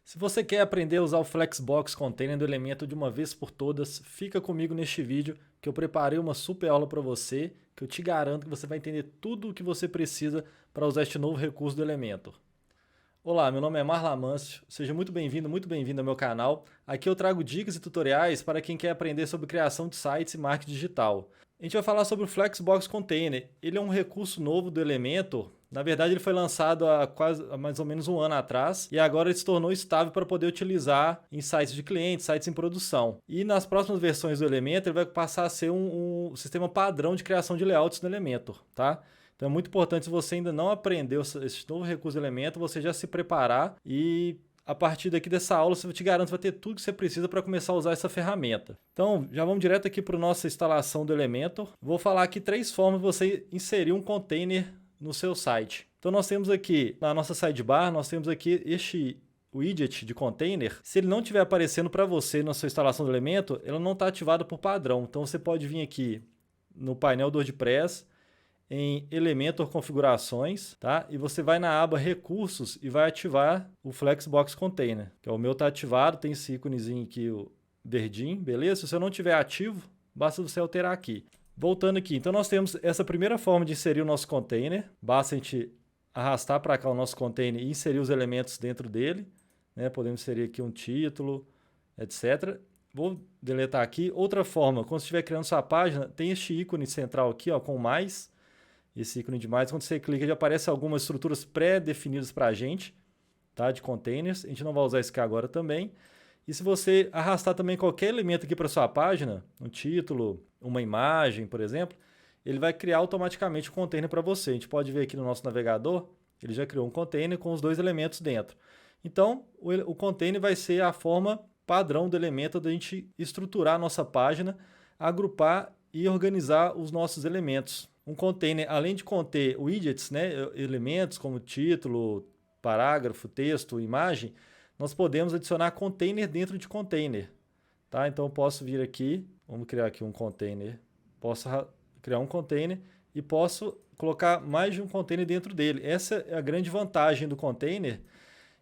Se você quer aprender a usar o Flexbox Container do Elementor de uma vez por todas, fica comigo neste vídeo que eu preparei uma super aula para você, que eu te garanto que você vai entender tudo o que você precisa para usar este novo recurso do Elementor. Olá, meu nome é Marla Mâncio, seja muito bem-vindo ao meu canal. Aqui eu trago dicas e tutoriais para quem quer aprender sobre criação de sites e marketing digital. A gente vai falar sobre o Flexbox Container. Ele é um recurso novo do Elementor. Na verdade, ele foi lançado há mais ou menos um ano atrás e agora ele se tornou estável para poder utilizar em sites de clientes, sites em produção. E nas próximas versões do Elementor, ele vai passar a ser um sistema padrão de criação de layouts no Elementor, tá? Então é muito importante, se você ainda não aprendeu esse novo recurso de Elementor, você já se preparar e a partir daqui dessa aula, eu te garanto que vai ter tudo que você precisa para começar a usar essa ferramenta. Então, já vamos direto aqui para a nossa instalação do Elementor. Vou falar aqui 3 formas de você inserir um container no seu site. Então, nós temos aqui, na nossa sidebar, nós temos aqui este widget de container. Se ele não estiver aparecendo para você na sua instalação do Elementor, ela não está ativada por padrão. Então, você pode vir aqui no painel do WordPress, em Elementor Configurações, tá? E você vai na aba Recursos e vai ativar o Flexbox Container, que é o meu está ativado, tem esse íconezinho aqui, o verdinho, beleza? Se você não tiver ativo, basta você alterar aqui. Voltando aqui, então nós temos essa primeira forma de inserir o nosso container, basta a gente arrastar para cá o nosso container e inserir os elementos dentro dele, né? Podemos inserir aqui um título, etc. Vou deletar aqui. Outra forma, quando você estiver criando sua página, tem este ícone central aqui, ó, com mais. Esse ícone de mais, quando você clica, já aparece algumas estruturas pré-definidas para a gente, tá? De containers. A gente não vai usar esse aqui agora também. E se você arrastar também qualquer elemento aqui para sua página, um título, uma imagem, por exemplo, ele vai criar automaticamente um container para você. A gente pode ver aqui no nosso navegador, ele já criou um container com os 2 elementos dentro. Então, o container vai ser a forma padrão do Elementor da gente estruturar a nossa página, agrupar e organizar os nossos elementos. Um container, além de conter widgets, né, elementos como título, parágrafo, texto, imagem, nós podemos adicionar container dentro de container. Tá? Então eu posso vir aqui, vamos criar aqui um container, posso criar um container e posso colocar mais de um container dentro dele. Essa é a grande vantagem do container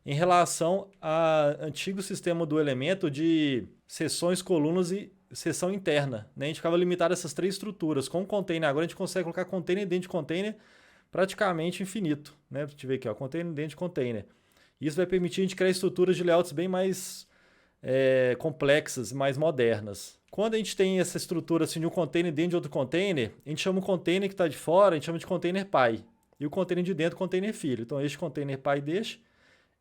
em relação ao antigo sistema do Elementor de seções, colunas e seção interna, né? A gente ficava limitado a essas 3 estruturas. Com o container agora a gente consegue colocar container dentro de container praticamente infinito, né? Deixa eu ver aqui, ó, container dentro de container. Isso vai permitir a gente criar estruturas de layouts bem mais complexas, mais modernas. Quando a gente tem essa estrutura assim, de um container dentro de outro container, a gente chama o container que está de fora, a gente chama de container pai. E o container de dentro, container filho. Então este container pai deixa,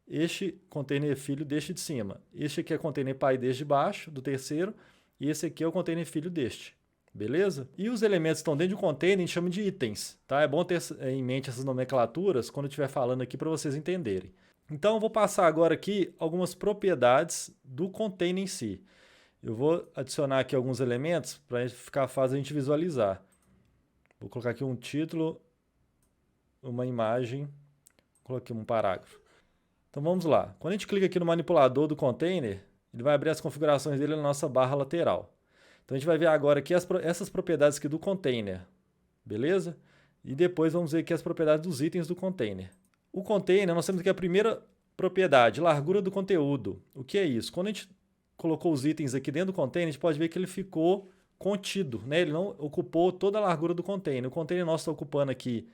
este container filho deixa de cima. Este aqui é container pai desde baixo, do terceiro, e esse aqui é o container filho deste. Beleza? E os elementos que estão dentro de um container a gente chama de itens. Tá? É bom ter em mente essas nomenclaturas quando eu estiver falando aqui para vocês entenderem. Então eu vou passar agora aqui algumas propriedades do container em si. Eu vou adicionar aqui alguns elementos para ficar fácil a gente visualizar. Vou colocar aqui um título, uma imagem, coloquei um parágrafo. Então vamos lá. Quando a gente clica aqui no manipulador do container, ele vai abrir as configurações dele na nossa barra lateral. Então a gente vai ver agora aqui essas propriedades aqui do container, beleza? E depois vamos ver aqui as propriedades dos itens do container. O container, nós temos aqui a primeira propriedade, largura do conteúdo. O que é isso? Quando a gente colocou os itens aqui dentro do container, a gente pode ver que ele ficou contido, né? Ele não ocupou toda a largura do container. O container nosso está ocupando aqui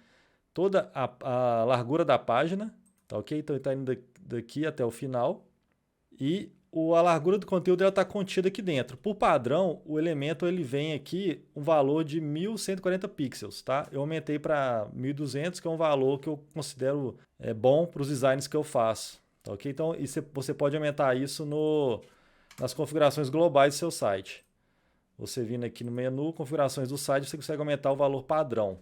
toda a largura da página, tá ok? Então ele está indo daqui até o final. E a largura do conteúdo está contida aqui dentro. Por padrão, o Elementor ele vem aqui um valor de 1140 pixels. Tá? Eu aumentei para 1200, que é um valor que eu considero bom para os designs que eu faço. Tá, okay? Então você pode aumentar isso nas configurações globais do seu site. Você vindo aqui no menu, configurações do site, você consegue aumentar o valor padrão.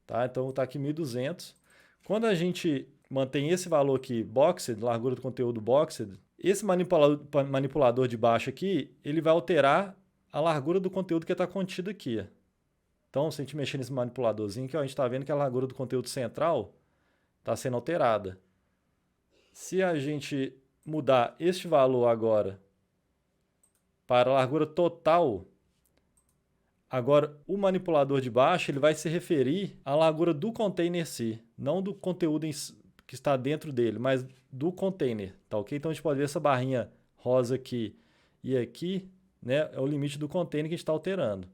Tá? Então está aqui 1200. Quando a gente mantém esse valor aqui, boxed, largura do conteúdo boxed, esse manipulador de baixo aqui, ele vai alterar a largura do conteúdo que está contido aqui. Então, se a gente mexer nesse manipuladorzinho aqui, ó, a gente está vendo que a largura do conteúdo central está sendo alterada. Se a gente mudar este valor agora para a largura total, agora o manipulador de baixo ele vai se referir à largura do container em si, não do conteúdo que está dentro dele, mas do container, tá ok? Então a gente pode ver essa barrinha rosa aqui e aqui, né, é o limite do container que a gente está alterando.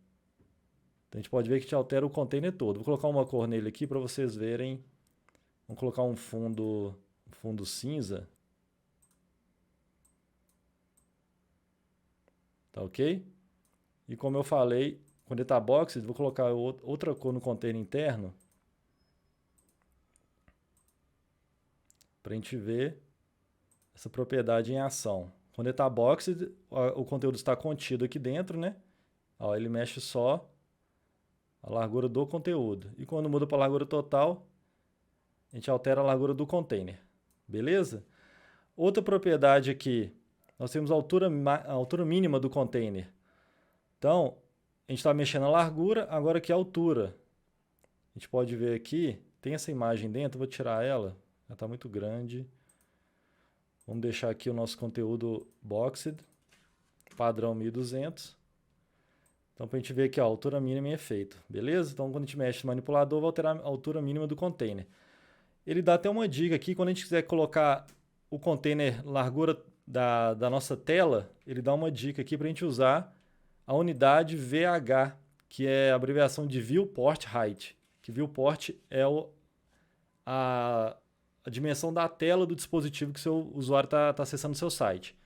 Então a gente pode ver que a gente altera o container todo. Vou colocar uma cor nele aqui para vocês verem. Vamos colocar um fundo cinza. Tá ok? E como eu falei, quando ele está boxed, vou colocar outra cor no container interno. Para a gente ver essa propriedade em ação. Quando ele está boxed, o conteúdo está contido aqui dentro, né? Ó, ele mexe só a largura do conteúdo. E quando muda para a largura total, a gente altera a largura do container. Beleza? Outra propriedade aqui, nós temos a altura mínima do container. Então, a gente está mexendo a largura, agora aqui a altura. A gente pode ver aqui, tem essa imagem dentro, vou tirar ela. Ela está muito grande. Vamos deixar aqui o nosso conteúdo boxed, padrão 1200. Então, para a gente ver aqui, ó, a altura mínima em efeito, beleza? Então, quando a gente mexe no manipulador, vai alterar a altura mínima do container. Ele dá até uma dica aqui, quando a gente quiser colocar o container largura da nossa tela, ele dá uma dica aqui para a gente usar a unidade VH, que é a abreviação de Viewport Height, que Viewport é a dimensão da tela do dispositivo que o seu usuário está acessando o seu site.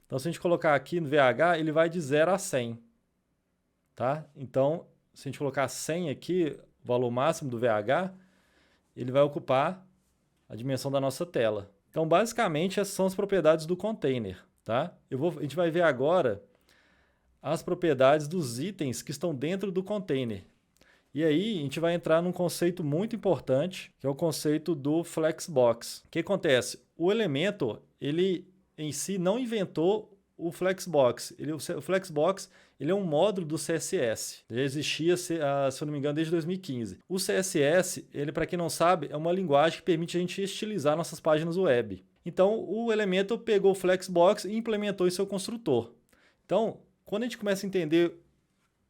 Então, se a gente colocar aqui no VH, ele vai de 0 a 100. Tá? Então, se a gente colocar 100 aqui, o valor máximo do VH, ele vai ocupar a dimensão da nossa tela. Então, basicamente, essas são as propriedades do container. Tá? A gente vai ver agora as propriedades dos itens que estão dentro do container. E aí, a gente vai entrar num conceito muito importante, que é o conceito do Flexbox. O que acontece? O Elementor, ele em si não inventou o Flexbox. O Flexbox ele é um módulo do CSS. Já existia, se eu não me engano, desde 2015. O CSS, ele, para quem não sabe, é uma linguagem que permite a gente estilizar nossas páginas web. Então, o Elementor pegou o Flexbox e implementou em seu construtor. Então, quando a gente começa a entender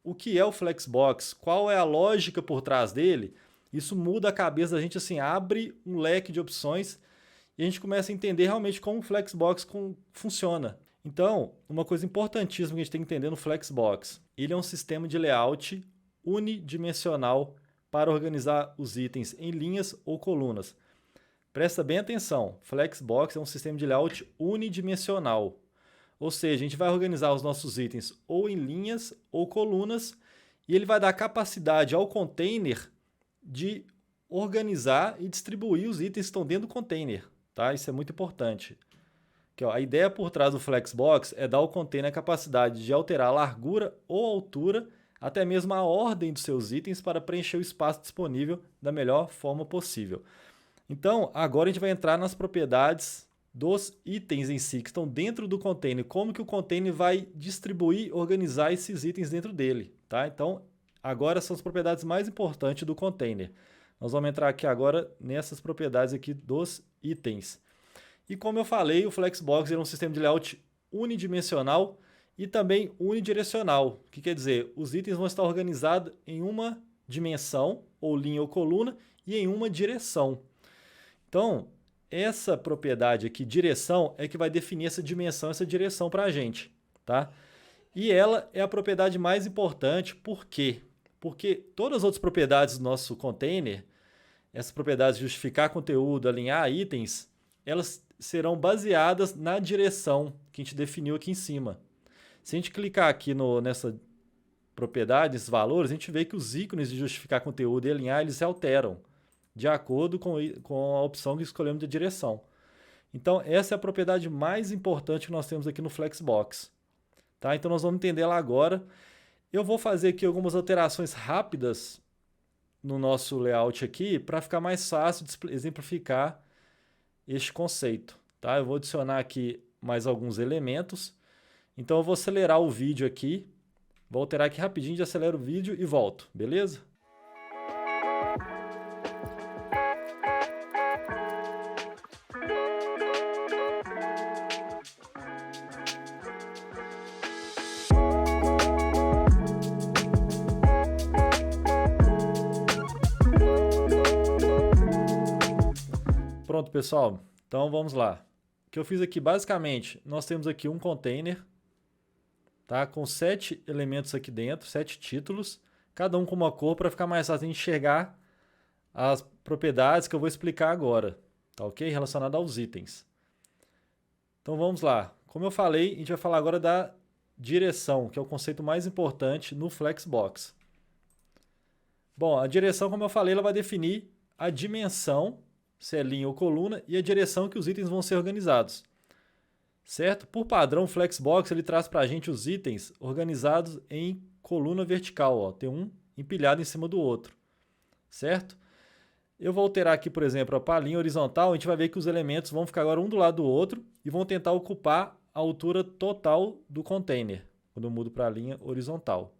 o que é o Flexbox, qual é a lógica por trás dele, isso muda a cabeça da gente, assim, abre um leque de opções e a gente começa a entender realmente como o Flexbox funciona. Então, uma coisa importantíssima que a gente tem que entender no Flexbox, ele é um sistema de layout unidimensional para organizar os itens em linhas ou colunas. Presta bem atenção, Flexbox é um sistema de layout unidimensional. Ou seja, a gente vai organizar os nossos itens ou em linhas ou colunas e ele vai dar capacidade ao container de organizar e distribuir os itens que estão dentro do container. Tá? Isso é muito importante. Aqui, ó, a ideia por trás do Flexbox é dar ao container a capacidade de alterar a largura ou altura, até mesmo a ordem dos seus itens para preencher o espaço disponível da melhor forma possível. Então, agora a gente vai entrar nas propriedades dos itens em si, que estão dentro do container, como que o container vai distribuir, organizar esses itens dentro dele, tá? Então, agora são as propriedades mais importantes do container. Nós vamos entrar aqui agora nessas propriedades aqui dos itens. E como eu falei, o Flexbox é um sistema de layout unidimensional e também unidirecional, o que quer dizer, os itens vão estar organizados em uma dimensão, ou linha ou coluna, e em uma direção. Então, essa propriedade aqui, direção, é que vai definir essa dimensão, essa direção para a gente. Tá? E ela é a propriedade mais importante, por quê? Porque todas as outras propriedades do nosso container, essas propriedades de justificar conteúdo, alinhar itens, elas serão baseadas na direção que a gente definiu aqui em cima. Se a gente clicar aqui nessa propriedade, nesses valores, a gente vê que os ícones de justificar conteúdo e alinhar, eles se alteram de acordo com a opção que escolhemos de direção. Então, essa é a propriedade mais importante que nós temos aqui no Flexbox. Tá? Então, nós vamos entender ela agora. Eu vou fazer aqui algumas alterações rápidas no nosso layout aqui para ficar mais fácil de exemplificar este conceito. Tá? Eu vou adicionar aqui mais alguns elementos. Então, eu vou acelerar o vídeo aqui. Vou alterar aqui rapidinho, já acelero o vídeo e volto. Beleza? Pronto, Pronto, pessoal. Então vamos lá. O que eu fiz aqui, basicamente, nós temos aqui um container, tá? Com 7 elementos aqui dentro, 7 títulos, cada um com uma cor para ficar mais fácil de enxergar as propriedades que eu vou explicar agora, tá ok? Relacionado aos itens. Então vamos lá. Como eu falei, a gente vai falar agora da direção, que é o conceito mais importante no Flexbox. Bom, a direção, como eu falei, ela vai definir a dimensão, se é linha ou coluna, e a direção que os itens vão ser organizados. Certo? Por padrão, o Flexbox ele traz para a gente os itens organizados em coluna vertical. Ó. Tem um empilhado em cima do outro. Certo? Eu vou alterar aqui, por exemplo, para a linha horizontal. A gente vai ver que os elementos vão ficar agora um do lado do outro e vão tentar ocupar a altura total do container, quando eu mudo para a linha horizontal.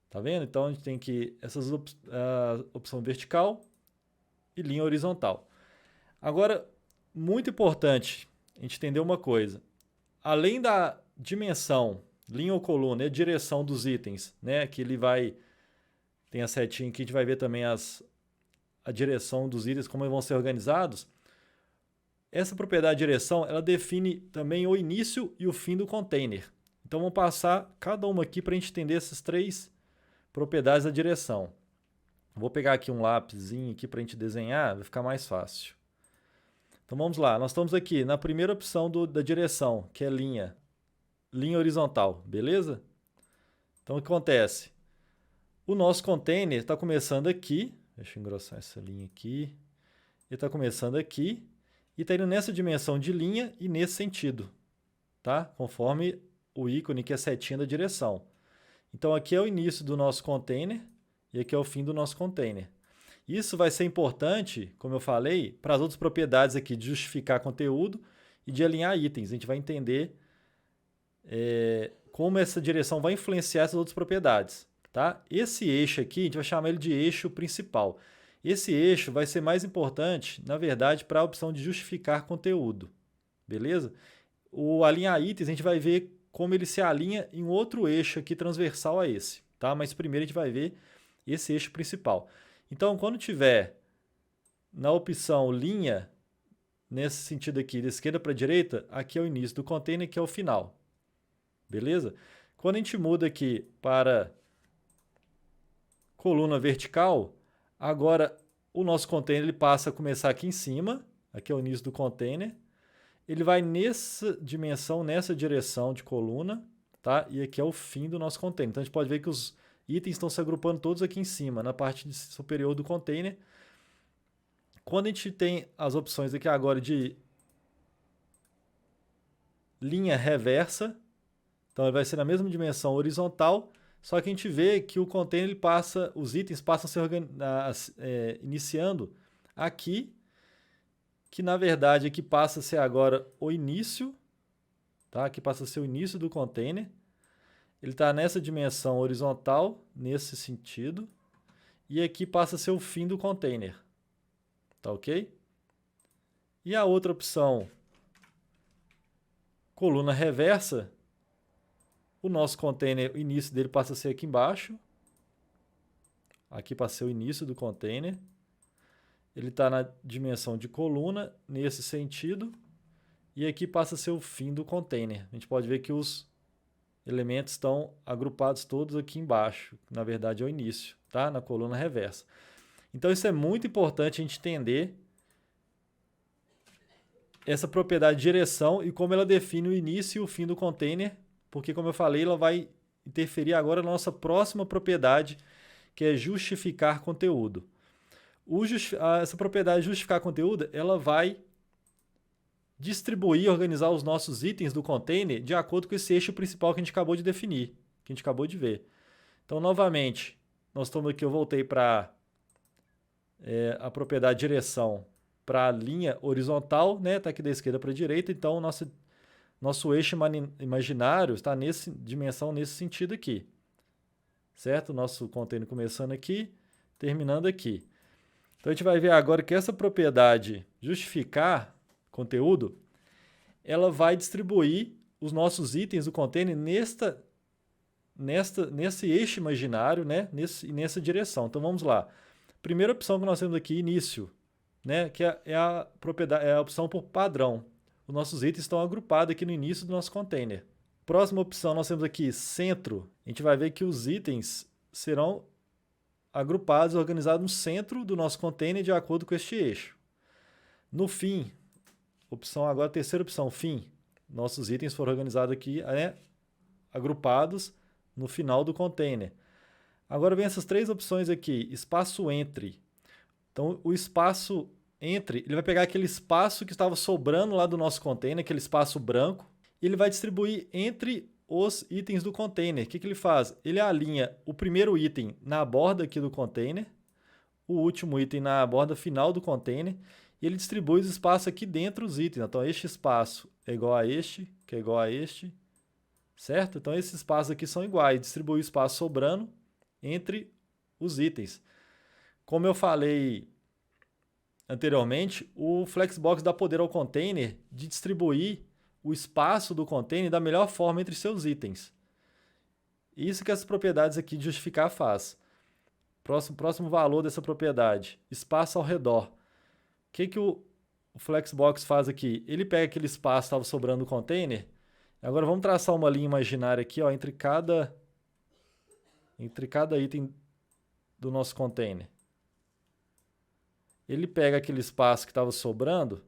Tá vendo? Então, a gente tem aqui essas opção vertical e linha horizontal. Agora, muito importante a gente entender uma coisa. Além da dimensão, linha ou coluna, e a direção dos itens, né? Que ele vai... Tem a setinha aqui, a gente vai ver também a direção dos itens, como eles vão ser organizados. Essa propriedade de direção, ela define também o início e o fim do container. Então, vamos passar cada uma aqui para a gente entender essas 3 propriedades da direção. Vou pegar aqui um lápisinho aqui para a gente desenhar, vai ficar mais fácil. Então vamos lá, nós estamos aqui na primeira opção da direção, que é linha horizontal, beleza? Então o que acontece? O nosso container está começando aqui, deixa eu engrossar essa linha aqui, ele está começando aqui e está indo nessa dimensão de linha e nesse sentido, tá? Conforme o ícone que é a setinha da direção. Então aqui é o início do nosso container e aqui é o fim do nosso container. Isso vai ser importante, como eu falei, para as outras propriedades aqui de justificar conteúdo e de alinhar itens. A gente vai entender como essa direção vai influenciar essas outras propriedades. Tá? Esse eixo aqui, a gente vai chamar ele de eixo principal. Esse eixo vai ser mais importante, na verdade, para a opção de justificar conteúdo. Beleza? O alinhar itens, a gente vai ver como ele se alinha em outro eixo aqui transversal a esse. Tá? Mas primeiro a gente vai ver esse eixo principal. Então, quando tiver na opção linha, nesse sentido aqui, da esquerda para a direita, aqui é o início do container, que é o final. Beleza? Quando a gente muda aqui para coluna vertical, agora o nosso container ele passa a começar aqui em cima, aqui é o início do container, ele vai nessa dimensão, nessa direção de coluna, tá? E aqui é o fim do nosso container. Então, a gente pode ver que os itens estão se agrupando todos aqui em cima, na parte superior do container. Quando a gente tem as opções aqui agora de linha reversa, então ele vai ser na mesma dimensão horizontal, só que a gente vê que o container ele passa, os itens passam a ser iniciando aqui, que na verdade aqui passa a ser agora o início, tá? Aqui passa a ser o início do container. Ele está nessa dimensão horizontal, nesse sentido. E aqui passa a ser o fim do container. Tá ok? E a outra opção, coluna reversa, o nosso container, o início dele passa a ser aqui embaixo. Aqui passa a ser o início do container. Ele está na dimensão de coluna, nesse sentido. E aqui passa a ser o fim do container. A gente pode ver que os elementos estão agrupados todos aqui embaixo. Na verdade é o início, tá? Na coluna reversa. Então isso é muito importante a gente entender essa propriedade de direção e como ela define o início e o fim do container, porque como eu falei, ela vai interferir agora na nossa próxima propriedade, que é justificar conteúdo. Essa propriedade de justificar conteúdo, ela vai distribuir, organizar os nossos itens do container de acordo com esse eixo principal que a gente acabou de definir, que a gente acabou de ver. Então, novamente, nós estamos aqui, eu voltei para a propriedade de direção para a linha horizontal, né? Está aqui da esquerda para a direita, então nosso eixo imaginário está nessa dimensão, nesse sentido aqui. Certo? Nosso container começando aqui, terminando aqui. Então, a gente vai ver agora que essa propriedade justificar conteúdo, ela vai distribuir os nossos itens do container nesse eixo imaginário, né? Nessa direção. Então, vamos lá. Primeira opção que nós temos aqui, início. né, que é a propriedade, é a opção por padrão. Os nossos itens estão agrupados aqui no início do nosso container. Próxima opção, nós temos aqui centro. A gente vai ver que os itens serão agrupados, organizados no centro do nosso container de acordo com este eixo. No fim, opção agora, terceira opção, fim. Nossos itens foram organizados aqui, agrupados no final do container. Agora vem essas três opções aqui, espaço entre. Então, o espaço entre, ele vai pegar aquele espaço que estava sobrando lá do nosso container, aquele espaço branco, e ele vai distribuir entre os itens do container. O que ele faz? Ele alinha o primeiro item na borda aqui do container, o último item na borda final do container, e ele distribui os espaços aqui dentro dos itens. Então, este espaço é igual a este, que é igual a este, certo? Então, esses espaços aqui são iguais, distribui o espaço sobrando entre os itens. Como eu falei anteriormente, o Flexbox dá poder ao container de distribuir o espaço do container da melhor forma entre seus itens. Isso que essas propriedades aqui de justificar faz. Próximo valor dessa propriedade, espaço ao redor. O que o Flexbox faz aqui? Ele pega aquele espaço que estava sobrando no container. Agora vamos traçar uma linha imaginária aqui, ó, entre cada item do nosso container. Ele pega aquele espaço que estava sobrando.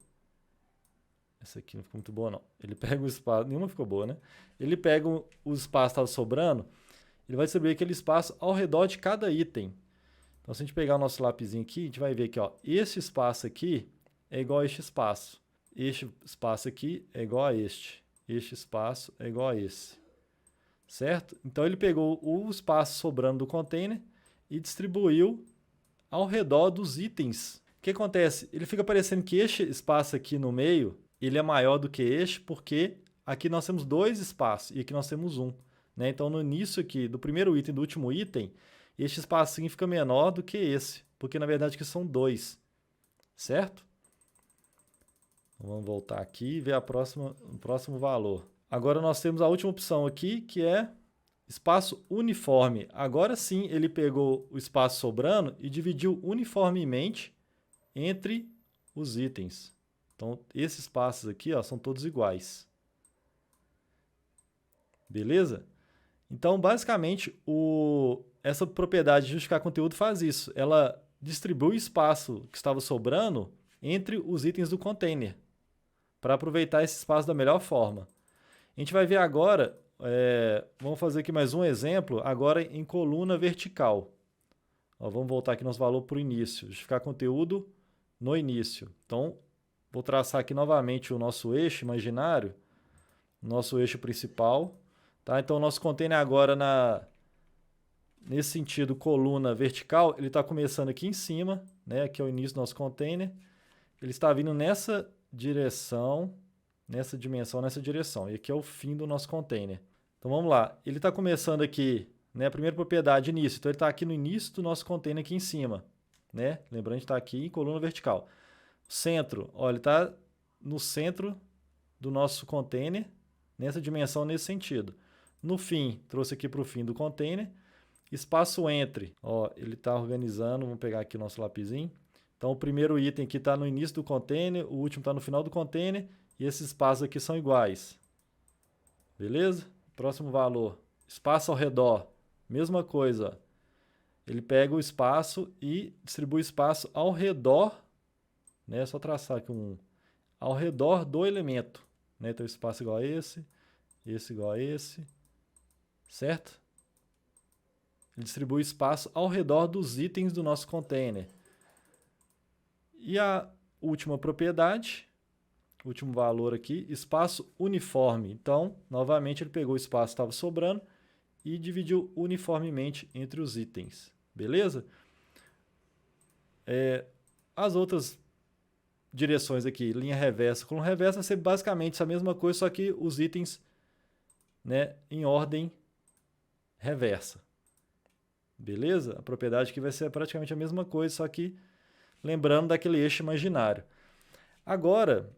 Essa aqui não ficou muito boa, não. Ele pega o espaço... Nenhuma ficou boa, né? Ele pega o espaço que estava sobrando, ele vai distribuir aquele espaço ao redor de cada item. Então, se a gente pegar o nosso lapisinho aqui, a gente vai ver que, ó, esse espaço aqui é igual a este espaço. Este espaço aqui é igual a este. Este espaço é igual a esse. Certo? Então, ele pegou o espaço sobrando do container e distribuiu ao redor dos itens. O que acontece? Ele fica parecendo que este espaço aqui no meio, ele é maior do que este, porque aqui nós temos dois espaços e aqui nós temos um. Né? Então, no início aqui do primeiro item e do último item, este espacinho fica menor do que esse, porque na verdade aqui são dois. Certo? Vamos voltar aqui e ver o próximo valor. Agora nós temos a última opção aqui, que é espaço uniforme. Agora sim ele pegou o espaço sobrando e dividiu uniformemente entre os itens. Então, esses espaços aqui, ó, são todos iguais. Beleza? Então, basicamente, essa propriedade de justificar conteúdo faz isso. Ela distribui o espaço que estava sobrando entre os itens do container, para aproveitar esse espaço da melhor forma. A gente vai ver agora, vamos fazer aqui mais um exemplo, agora em coluna vertical. Ó, vamos voltar aqui nosso valor para o início, justificar conteúdo no início. Então, vou traçar aqui novamente o nosso eixo imaginário, nosso eixo principal. Tá? Então, o nosso container agora, nesse sentido, coluna vertical, ele está começando aqui em cima, né? Aqui é o início do nosso container. Ele está vindo nessa direção, nessa dimensão, nessa direção. E aqui é o fim do nosso container. Então, vamos lá. Ele está começando aqui, né? A primeira propriedade, início. Então, ele está aqui no início do nosso container aqui em cima. Né? Lembrando, a gente está aqui em coluna vertical. Centro, ó, ele está no centro do nosso container, nessa dimensão, nesse sentido. No fim, trouxe aqui para o fim do container. Espaço entre, ó, ele está organizando, vamos pegar aqui o nosso lapisinho. Então, o primeiro item aqui está no início do container, o último está no final do container, e esses espaços aqui são iguais. Beleza? Próximo valor. Espaço ao redor, mesma coisa. Ele pega o espaço e distribui espaço ao redor, né? É só traçar aqui ao redor do elemento. Né? Então, espaço igual a esse igual a esse, certo? Ele distribui espaço ao redor dos itens do nosso container. E a última propriedade, último valor aqui, espaço uniforme. Então, novamente, ele pegou o espaço que estava sobrando e dividiu uniformemente entre os itens. Beleza? As outras direções aqui, linha reversa, coluna reversa, vai ser basicamente a mesma coisa, só que os itens, né, em ordem reversa. Beleza? A propriedade aqui vai ser praticamente a mesma coisa, só que lembrando daquele eixo imaginário. Agora,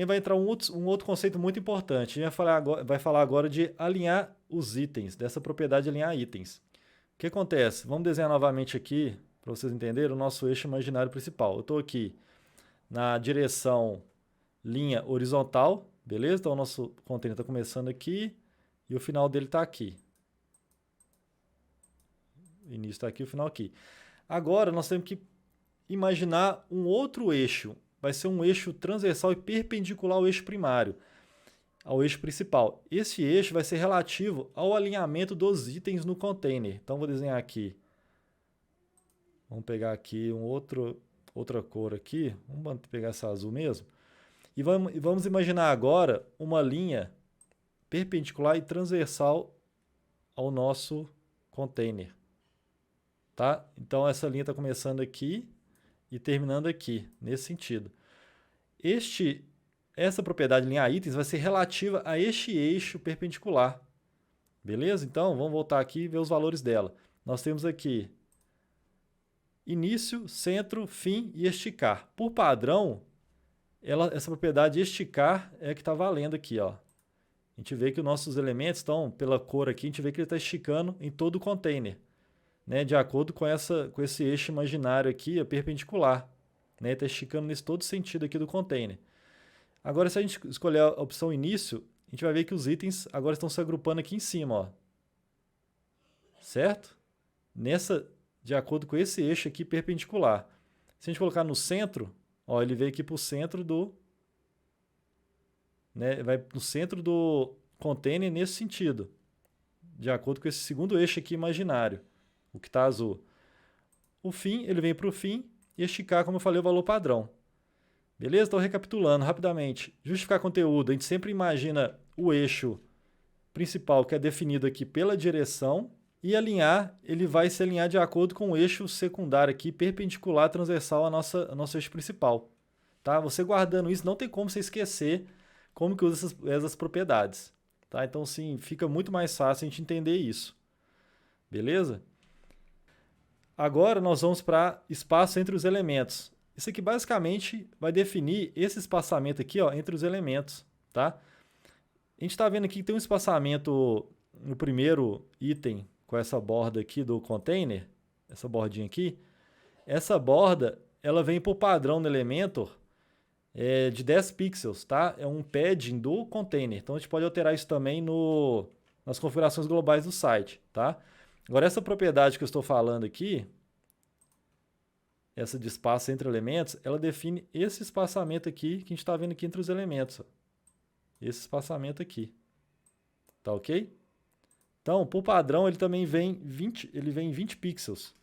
vai entrar um outro conceito muito importante. A gente vai falar agora de alinhar os itens, dessa propriedade de alinhar itens. O que acontece? Vamos desenhar novamente aqui, para vocês entenderem, o nosso eixo imaginário principal. Eu estou aqui na direção linha horizontal, beleza? Então o nosso container está começando aqui e o final dele está aqui. O início está aqui, o final aqui. Agora nós temos que imaginar um outro eixo. Vai ser um eixo transversal e perpendicular ao eixo primário, ao eixo principal. Esse eixo vai ser relativo ao alinhamento dos itens no container. Então vou desenhar aqui. Vamos pegar aqui outra cor aqui. Vamos pegar essa azul mesmo. E vamos imaginar agora uma linha perpendicular e transversal ao nosso container. Tá? Então essa linha está começando aqui e terminando aqui, nesse sentido. Essa propriedade de linha itens vai ser relativa a este eixo perpendicular. Beleza? Então vamos voltar aqui e ver os valores dela. Nós temos aqui início, centro, fim e esticar. Por padrão, essa propriedade de esticar é a que está valendo aqui. Ó. A gente vê que os nossos elementos estão, pela cor aqui, a gente vê que ele está esticando em todo o container, né, de acordo com esse eixo imaginário aqui, é perpendicular. Está esticando nesse todo sentido aqui do container. Agora, se a gente escolher a opção início, a gente vai ver que os itens agora estão se agrupando aqui em cima. Ó. Certo? De acordo com esse eixo aqui perpendicular. Se a gente colocar no centro, ó, ele veio aqui para o centro vai no centro do container nesse sentido, de acordo com esse segundo eixo aqui imaginário, o que está azul. O fim, ele vem para o fim e esticar, como eu falei, o valor padrão. Beleza? Então, recapitulando rapidamente. Justificar conteúdo, a gente sempre imagina o eixo principal que é definido aqui pela direção, e alinhar, ele vai se alinhar de acordo com o eixo secundário aqui, perpendicular, transversal ao nosso eixo principal. Tá? Você guardando isso, não tem como você esquecer como que usa essas propriedades. Tá? Então, sim, fica muito mais fácil a gente entender isso. Beleza? Agora, nós vamos para espaço entre os elementos. Isso aqui, basicamente, vai definir esse espaçamento aqui, ó, entre os elementos. Tá? A gente está vendo aqui que tem um espaçamento no primeiro item, com essa borda aqui do container, essa bordinha aqui. Essa borda, ela vem por padrão no Elementor de 10 pixels, tá? É um padding do container. Então, a gente pode alterar isso também nas configurações globais do site, tá? Agora, essa propriedade que eu estou falando aqui, essa de espaço entre elementos, ela define esse espaçamento aqui que a gente está vendo aqui entre os elementos. Ó. Esse espaçamento aqui. Tá ok? Então, por padrão, ele também vem 20 pixels.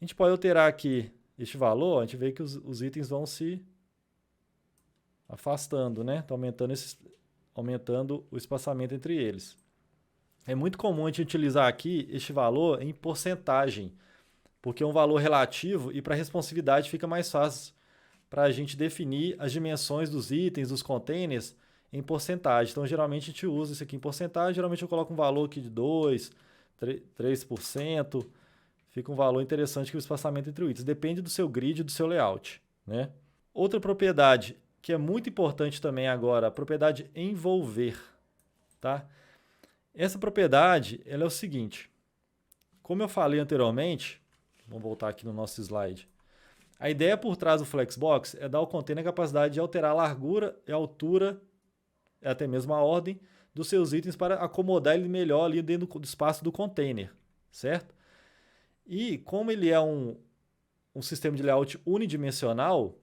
A gente pode alterar aqui este valor, a gente vê que os itens vão se afastando, né? Tá aumentando o espaçamento entre eles. É muito comum a gente utilizar aqui este valor em porcentagem, porque é um valor relativo e para responsividade fica mais fácil para a gente definir as dimensões dos itens, dos containers, em porcentagem. Então, geralmente, a gente usa isso aqui em porcentagem. Geralmente, eu coloco um valor aqui de 2%, 3%. Fica um valor interessante que o espaçamento entre os itens. Depende do seu grid e do seu layout. Né? Outra propriedade que é muito importante também agora, a propriedade envolver. Tá? Essa propriedade ela é o seguinte. Como eu falei anteriormente, vamos voltar aqui no nosso slide. A ideia por trás do Flexbox é dar ao container a capacidade de alterar a largura e a altura, até mesmo a ordem dos seus itens para acomodar ele melhor ali dentro do espaço do container, certo? E como ele é um sistema de layout unidimensional,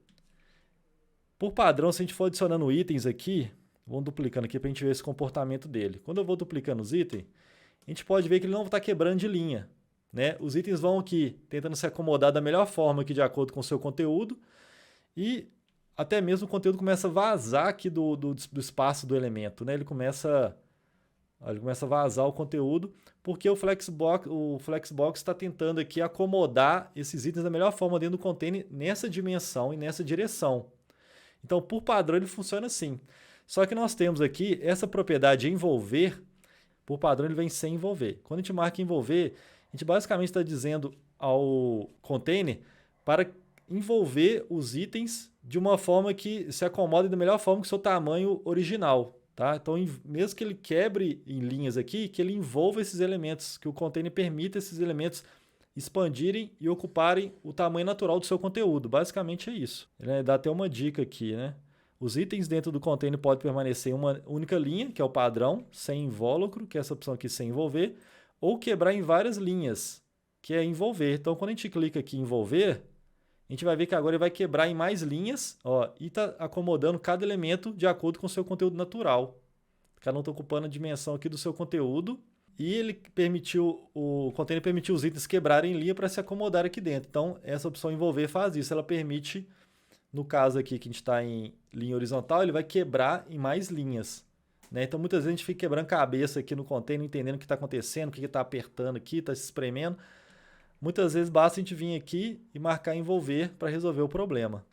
por padrão, se a gente for adicionando itens aqui, vamos duplicando aqui para a gente ver esse comportamento dele. Quando eu vou duplicando os itens, a gente pode ver que ele não está quebrando de linha. Né? Os itens vão aqui tentando se acomodar da melhor forma aqui de acordo com o seu conteúdo e até mesmo o conteúdo começa a vazar aqui do espaço do elemento, né? Ele começa a vazar o conteúdo porque o Flexbox está tentando aqui acomodar esses itens da melhor forma dentro do container nessa dimensão e nessa direção. Então, por padrão, ele funciona assim. Só que nós temos aqui essa propriedade envolver, por padrão ele vem sem envolver. Quando a gente marca envolver, a gente basicamente está dizendo ao container para envolver os itens de uma forma que se acomode da melhor forma que o seu tamanho original. Tá? Então, mesmo que ele quebre em linhas aqui, que ele envolva esses elementos, que o container permita esses elementos expandirem e ocuparem o tamanho natural do seu conteúdo. Basicamente é isso. Ele dá até uma dica aqui, né? Os itens dentro do container podem permanecer em uma única linha, que é o padrão, sem invólucro, que é essa opção aqui sem envolver, ou quebrar em várias linhas, que é envolver. Então, quando a gente clica aqui em envolver, a gente vai ver que agora ele vai quebrar em mais linhas, ó, e está acomodando cada elemento de acordo com o seu conteúdo natural. Cada um está ocupando a dimensão aqui do seu conteúdo. E ele permitiu, o container permitiu os itens quebrarem em linha para se acomodar aqui dentro. Então, essa opção envolver faz isso. Ela permite, no caso aqui que a gente está em linha horizontal, ele vai quebrar em mais linhas. Né? Então, muitas vezes a gente fica quebrando cabeça aqui no container, entendendo o que está acontecendo, o que está apertando aqui, está se espremendo. Muitas vezes basta a gente vir aqui e marcar envolver para resolver o problema.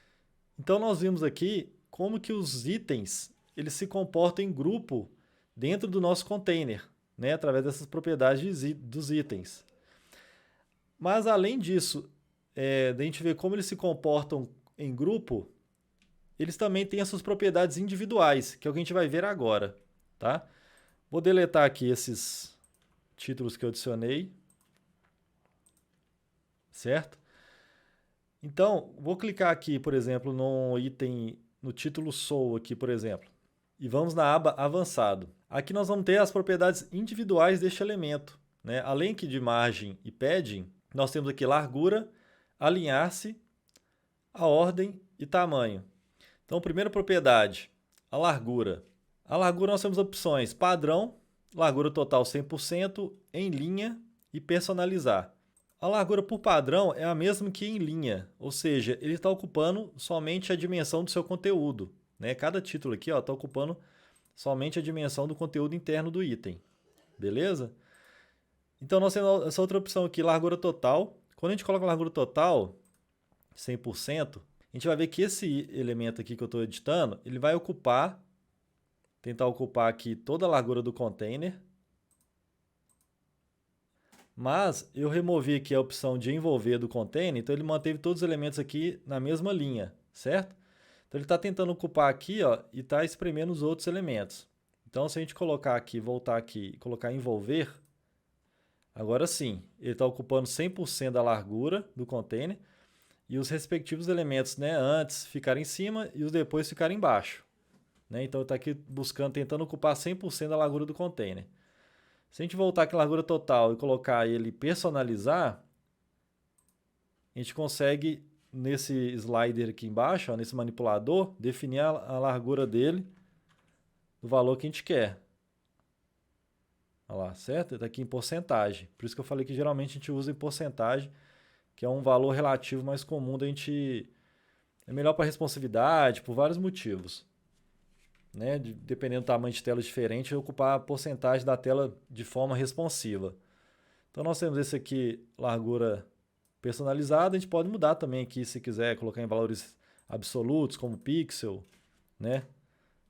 Então, nós vimos aqui como que os itens eles se comportam em grupo dentro do nosso container. Né, através dessas propriedades dos itens. Mas, além disso, da gente ver como eles se comportam em grupo, eles também têm as suas propriedades individuais, que é o que a gente vai ver agora. Tá? Vou deletar aqui esses títulos que eu adicionei. Certo? Então, vou clicar aqui, por exemplo, no item, no título Sou aqui, por exemplo. E vamos na aba Avançado. Aqui nós vamos ter as propriedades individuais deste elemento. Né? Além aqui de margem e padding, nós temos aqui largura, alinhar-se, a ordem e tamanho. Então, primeira propriedade, a largura. A largura nós temos opções padrão, largura total 100%, em linha e personalizar. A largura por padrão é a mesma que em linha, ou seja, ele está ocupando somente a dimensão do seu conteúdo. Né? Cada título aqui está ocupando somente a dimensão do conteúdo interno do item. Beleza? Então, nós temos essa outra opção aqui, largura total. Quando a gente coloca largura total, 100%, a gente vai ver que esse elemento aqui que eu estou editando, ele vai tentar ocupar aqui toda a largura do container. Mas eu removi aqui a opção de envolver do container, então ele manteve todos os elementos aqui na mesma linha, certo? Então, ele está tentando ocupar aqui, ó, e está espremendo os outros elementos. Então, se a gente colocar aqui, voltar aqui e colocar envolver, agora sim, ele está ocupando 100% da largura do container e os respectivos elementos, né, antes ficarem em cima e os depois ficarem embaixo. Né? Então, ele está aqui tentando ocupar 100% da largura do container. Se a gente voltar aqui em largura total e colocar ele personalizar, a gente consegue, nesse slider aqui embaixo, ó, nesse manipulador, definir a largura dele do valor que a gente quer. Olha lá, certo? Está aqui em porcentagem. Por isso que eu falei que geralmente a gente usa em porcentagem, que é um valor relativo mais comum da gente... É melhor para responsividade, por vários motivos. Né? Dependendo do tamanho de tela diferente, ocupar a porcentagem da tela de forma responsiva. Então, nós temos esse aqui, largura personalizada. A gente pode mudar também aqui, se quiser, colocar em valores absolutos, como pixel. Né?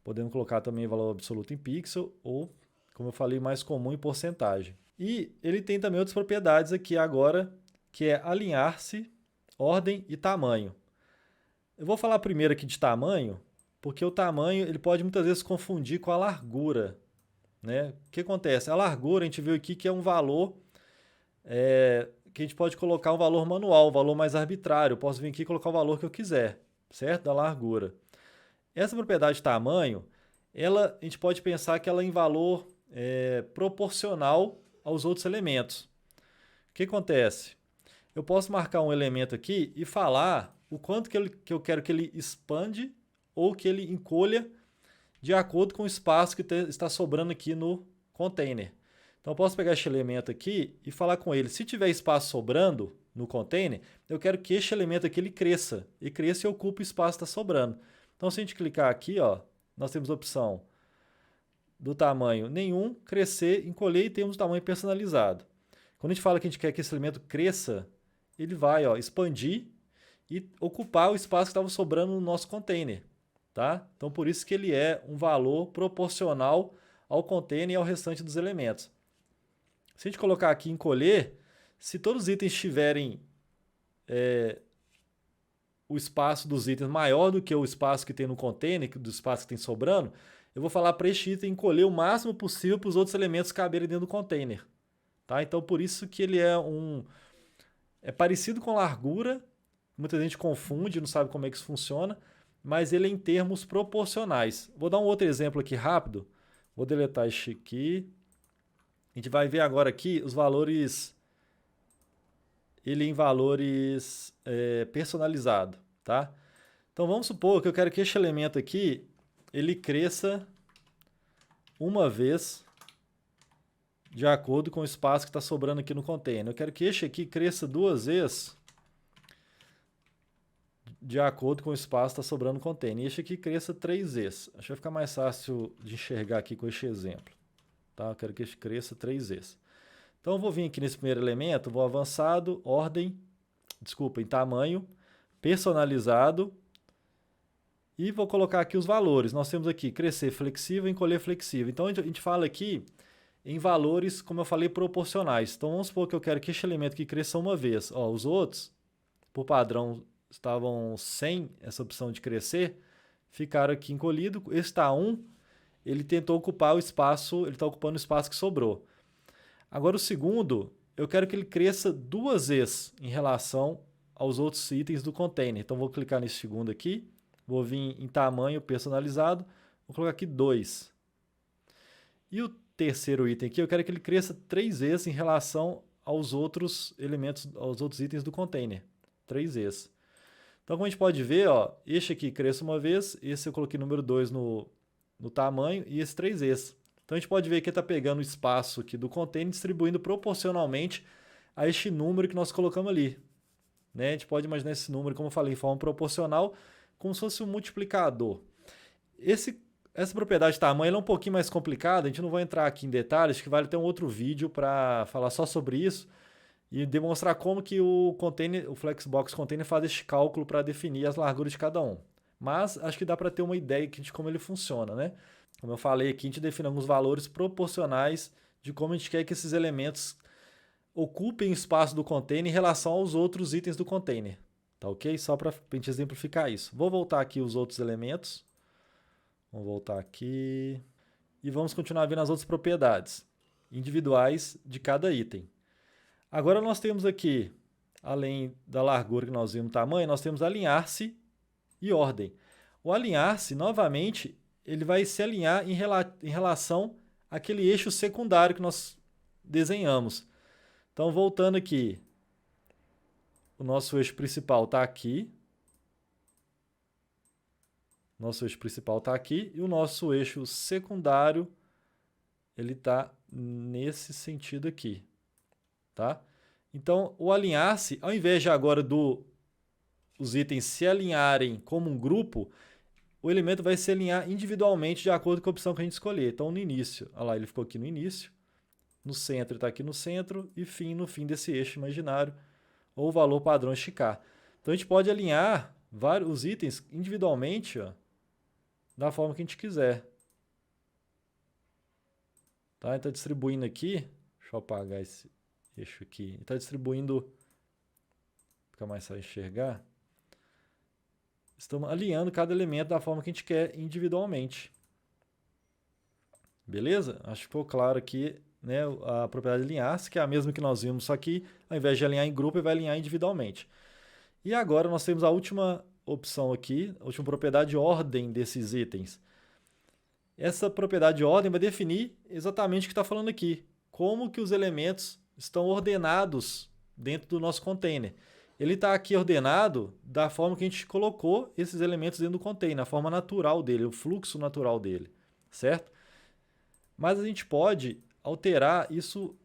Podemos colocar também valor absoluto em pixel ou, como eu falei, mais comum em porcentagem. E ele tem também outras propriedades aqui agora, que é alinhar-se, ordem e tamanho. Eu vou falar primeiro aqui de tamanho, porque o tamanho ele pode muitas vezes confundir com a largura. Né? O que acontece? A largura, a gente viu aqui que é um valor que a gente pode colocar um valor manual, um valor mais arbitrário. Eu posso vir aqui e colocar o valor que eu quiser, certo? Da largura. Essa propriedade de tamanho, a gente pode pensar que ela é em valor proporcional aos outros elementos. O que acontece? Eu posso marcar um elemento aqui e falar o quanto que eu quero que ele expande ou que ele encolha de acordo com o espaço que está sobrando aqui no container. Então, eu posso pegar este elemento aqui e falar com ele. Se tiver espaço sobrando no container, eu quero que este elemento aqui ele cresça. E cresça e ocupe o espaço que está sobrando. Então, se a gente clicar aqui, ó, nós temos a opção do tamanho nenhum, crescer, encolher e temos o tamanho personalizado. Quando a gente fala que a gente quer que esse elemento cresça, ele vai expandir e ocupar o espaço que estava sobrando no nosso container. Tá? Então, por isso que ele é um valor proporcional ao container e ao restante dos elementos. Se a gente colocar aqui encolher, se todos os itens tiverem o espaço dos itens maior do que o espaço que tem no container, do espaço que tem sobrando, eu vou falar para este item encolher o máximo possível para os outros elementos caberem dentro do container. Tá? Então, por isso que ele é É parecido com largura, muita gente confunde, não sabe como é que isso funciona, mas ele é em termos proporcionais. Vou dar um outro exemplo aqui rápido. Vou deletar este aqui. A gente vai ver agora aqui os valores, ele em valores personalizado, tá? Então vamos supor que eu quero que este elemento aqui, ele cresça uma vez de acordo com o espaço que está sobrando aqui no container. Eu quero que este aqui cresça 2 vezes de acordo com o espaço que está sobrando no container. E este aqui cresça 3 vezes. Acho que vai ficar mais fácil de enxergar aqui com este exemplo. Tá? Eu quero que este cresça 3 vezes. Então eu vou vir aqui nesse primeiro elemento, vou avançado, ordem, desculpa, em tamanho, personalizado, e vou colocar aqui os valores. Nós temos aqui crescer flexível, encolher flexível. Então a gente fala aqui em valores, como eu falei, proporcionais. Então vamos supor que eu quero que este elemento aqui cresça uma vez. Ó, os outros, por padrão, estavam sem essa opção de crescer, ficaram aqui encolhido. Esse está 1, ele tentou ocupar o espaço, ele está ocupando o espaço que sobrou. Agora o segundo, eu quero que ele cresça 2 vezes em relação aos outros itens do container. Então vou clicar nesse segundo aqui, vou vir em tamanho personalizado, vou colocar aqui 2. E o terceiro item aqui, eu quero que ele cresça 3 vezes em relação aos outros elementos, aos outros itens do container. 3 vezes. Então, como a gente pode ver, ó, este aqui cresce uma vez, esse eu coloquei número 2 no tamanho e esse 3 vezes. Então, a gente pode ver que ele está pegando o espaço aqui do container e distribuindo proporcionalmente a este número que nós colocamos ali. Né? A gente pode imaginar esse número, como eu falei, em forma proporcional, como se fosse um multiplicador. Essa propriedade de tamanho é um pouquinho mais complicada, a gente não vai entrar aqui em detalhes, que vale ter um outro vídeo para falar só sobre isso e demonstrar como que o Flexbox Container faz este cálculo para definir as larguras de cada um. Mas acho que dá para ter uma ideia aqui de como ele funciona, né? Como eu falei aqui, a gente define alguns valores proporcionais de como a gente quer que esses elementos ocupem o espaço do container em relação aos outros itens do container. Tá ok? Só para a gente exemplificar isso. Vou voltar aqui os outros elementos. Vamos voltar aqui. E vamos continuar vendo as outras propriedades individuais de cada item. Agora nós temos aqui, além da largura que nós vimos, tamanho, nós temos alinhar-se e ordem. O alinhar-se, novamente, ele vai se alinhar em relação àquele eixo secundário que nós desenhamos. Então, voltando aqui, o nosso eixo principal está aqui. Nosso eixo principal está aqui e o nosso eixo secundário ele está nesse sentido aqui. Tá? Então, o alinhar-se, ao invés de agora os itens se alinharem como um grupo, o elemento vai se alinhar individualmente de acordo com a opção que a gente escolher. Então, no início, olha lá, ele ficou aqui no início, no centro ele está aqui no centro e fim no fim desse eixo imaginário, ou o valor padrão esticar. Então, a gente pode alinhar os itens individualmente, ó, da forma que a gente quiser. Tá? Ele está distribuindo aqui, deixa eu apagar esse eixo aqui, ele está distribuindo, fica mais fácil enxergar. Estamos alinhando cada elemento da forma que a gente quer individualmente. Beleza? Acho que ficou claro aqui, né, a propriedade de alinhar-se, que é a mesma que nós vimos, só que ao invés de alinhar em grupo, ele vai alinhar individualmente. E agora nós temos a última opção aqui, a última propriedade de ordem desses itens. Essa propriedade de ordem vai definir exatamente o que está falando aqui. Como que os elementos estão ordenados dentro do nosso container. Ele está aqui ordenado da forma que a gente colocou esses elementos dentro do container, a forma natural dele, o fluxo natural dele, certo? Mas a gente pode alterar isso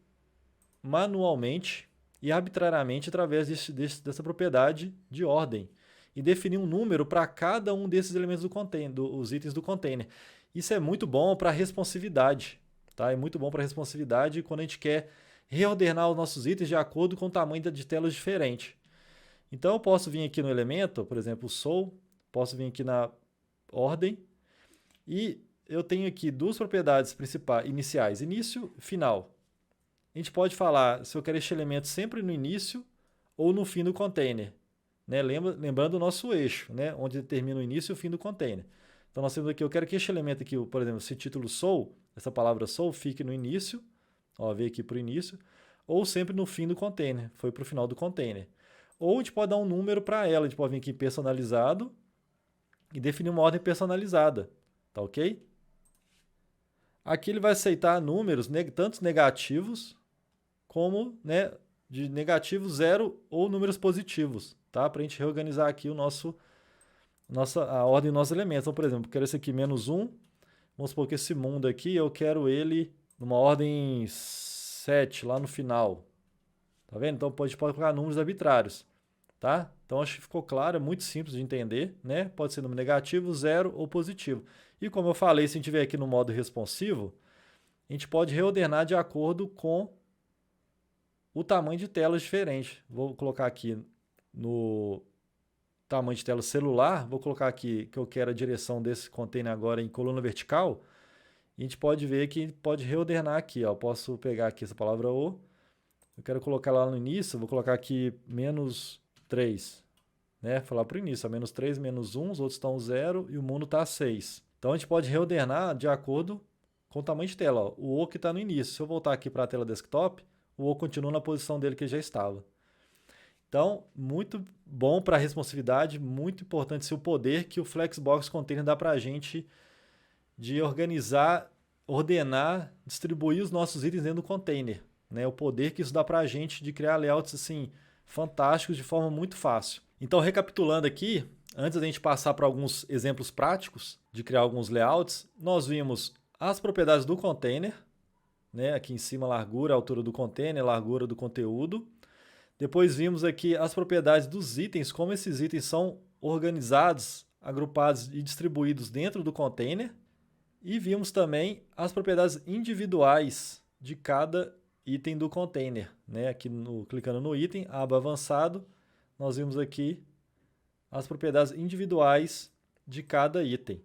manualmente e arbitrariamente através dessa propriedade de ordem e definir um número para cada um desses elementos do container, os itens do container. Isso é muito bom para responsividade, tá? É muito bom para responsividade quando a gente quer reordenar os nossos itens de acordo com o tamanho de telas diferente. Então eu posso vir aqui no elemento, por exemplo, o Soul, posso vir aqui na ordem e eu tenho aqui duas propriedades principais, iniciais, início e final. A gente pode falar se eu quero este elemento sempre no início ou no fim do container. Né? Lembrando o nosso eixo, né? Onde termina o início e o fim do container. Então nós temos aqui, eu quero que este elemento aqui, por exemplo, esse título Soul, essa palavra Soul, fique no início. Ó, veio aqui para o início. ou sempre no fim do container, foi para o final do container. Ou a gente pode dar um número para ela, a gente pode vir aqui em personalizado e definir uma ordem personalizada, tá ok? Aqui ele vai aceitar números, tanto negativos como, né, de negativo, 0 ou números positivos, tá? Para a gente reorganizar aqui a ordem dos nossos elementos. Então, por exemplo, eu quero esse aqui -1, vamos supor que esse mundo aqui, eu quero ele numa ordem 7, lá no final, tá vendo? Então, a gente pode colocar números arbitrários, tá? Então, acho que ficou claro, é muito simples de entender, né? Pode ser número negativo, 0 ou positivo. E como eu falei, se a gente vier aqui no modo responsivo, a gente pode reordenar de acordo com o tamanho de telas diferente. Vou colocar aqui no tamanho de tela celular, vou colocar aqui que eu quero a direção desse container agora em coluna vertical, e a gente pode ver que pode reordenar aqui, ó. Eu posso pegar aqui essa palavra "o", eu quero colocar lá no início, vou colocar aqui -3, né? Falar para o início, ó, -3, -1, os outros estão 0 e o mundo está 6. Então a gente pode reordenar de acordo com o tamanho de tela, ó. O "o" que está no início. Se eu voltar aqui para a tela desktop, o "o" continua na posição dele que já estava. Então, muito bom para a responsividade, muito importante o poder que o Flexbox Container dá para a gente de organizar, ordenar, distribuir os nossos itens dentro do container, né? O poder que isso dá para a gente de criar layouts assim, fantásticos de forma muito fácil. Então, recapitulando aqui, antes da gente passar para alguns exemplos práticos de criar alguns layouts, nós vimos as propriedades do container, né? Aqui em cima, a largura, a altura do container, a largura do conteúdo. Depois vimos aqui as propriedades dos itens, como esses itens são organizados, agrupados e distribuídos dentro do container. E vimos também as propriedades individuais de cada item do container, né? Aqui clicando no item, aba avançado, nós vimos aqui as propriedades individuais de cada item.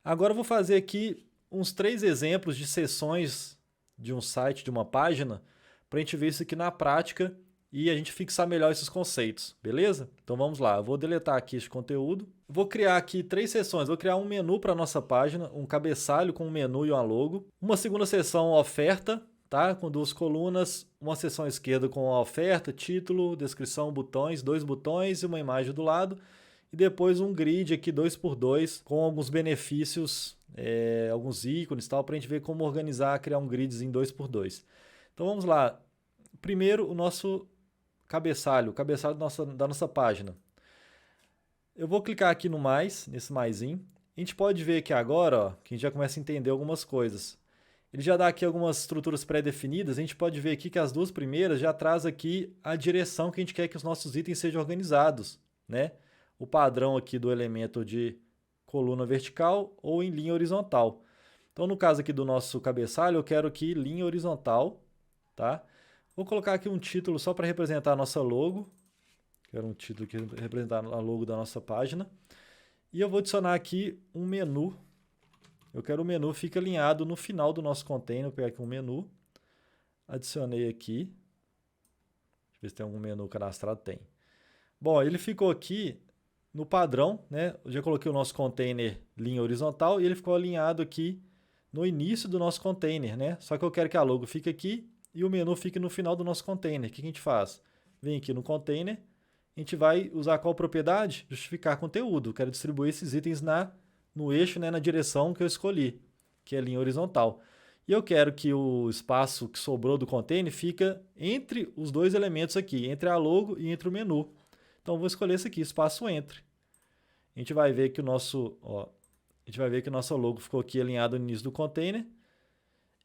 Agora eu vou fazer aqui uns 3 exemplos de seções de um site, de uma página, para a gente ver isso aqui na prática e a gente fixar melhor esses conceitos, beleza? Então vamos lá, eu vou deletar aqui este conteúdo. Vou criar aqui 3 seções, vou criar um menu para a nossa página, um cabeçalho com um menu e uma logo. Uma segunda seção oferta, tá? Com 2 colunas, uma seção esquerda com a oferta, título, descrição, botões, 2 botões e uma imagem do lado. E depois um grid aqui 2x2 com alguns benefícios, alguns ícones, tal, para a gente ver como organizar, criar um gridzinho 2x2. Então vamos lá. Primeiro o nosso cabeçalho, o cabeçalho da nossa página. Eu vou clicar aqui no mais, nesse maisinho. A gente pode ver que agora, ó, que a gente já começa a entender algumas coisas. Ele já dá aqui algumas estruturas pré-definidas. A gente pode ver aqui que as 2 primeiras já traz aqui a direção que a gente quer que os nossos itens sejam organizados, né? O padrão aqui do elemento de coluna vertical ou em linha horizontal. Então, no caso aqui do nosso cabeçalho, eu quero aqui linha horizontal, tá? Vou colocar aqui um título só para representar a nossa logo. Quero um título que representar a logo da nossa página. E eu vou adicionar aqui um menu. Eu quero o menu fique alinhado no final do nosso container. Vou pegar aqui um menu. Adicionei aqui. Deixa eu ver se tem algum menu cadastrado. Tem. Bom, ele ficou aqui no padrão, né? Eu já coloquei o nosso container linha horizontal e ele ficou alinhado aqui no início do nosso container, né? Só que eu quero que a logo fique aqui e o menu fique no final do nosso container. O que a gente faz? Vem aqui no container, a gente vai usar qual propriedade? Justificar conteúdo. Eu quero distribuir esses itens no eixo, né, na direção que eu escolhi, que é linha horizontal. E eu quero que o espaço que sobrou do container fica entre os 2 elementos aqui, entre a logo e entre o menu. Então, eu vou escolher esse aqui, espaço entre. A gente vai ver que a nossa logo ficou aqui alinhado no início do container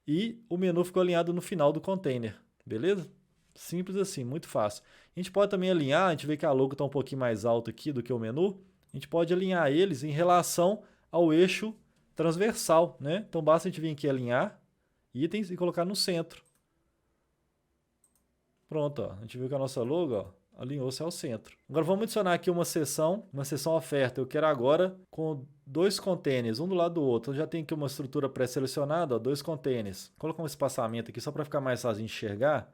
e o menu ficou alinhado no final do container, beleza? Simples assim, muito fácil. A gente pode também alinhar, a gente vê que a logo está um pouquinho mais alta aqui do que o menu, a gente pode alinhar eles em relação ao eixo transversal, né? Então basta a gente vir aqui alinhar itens e colocar no centro. Pronto, ó. A gente viu que a nossa logo, ó, alinhou-se ao centro. Agora vamos adicionar aqui uma seção oferta. Eu quero agora com 2 containers, um do lado do outro. Eu já tenho aqui uma estrutura pré-selecionada, 2 containers. Vou colocar um espaçamento aqui só para ficar mais fácil de enxergar.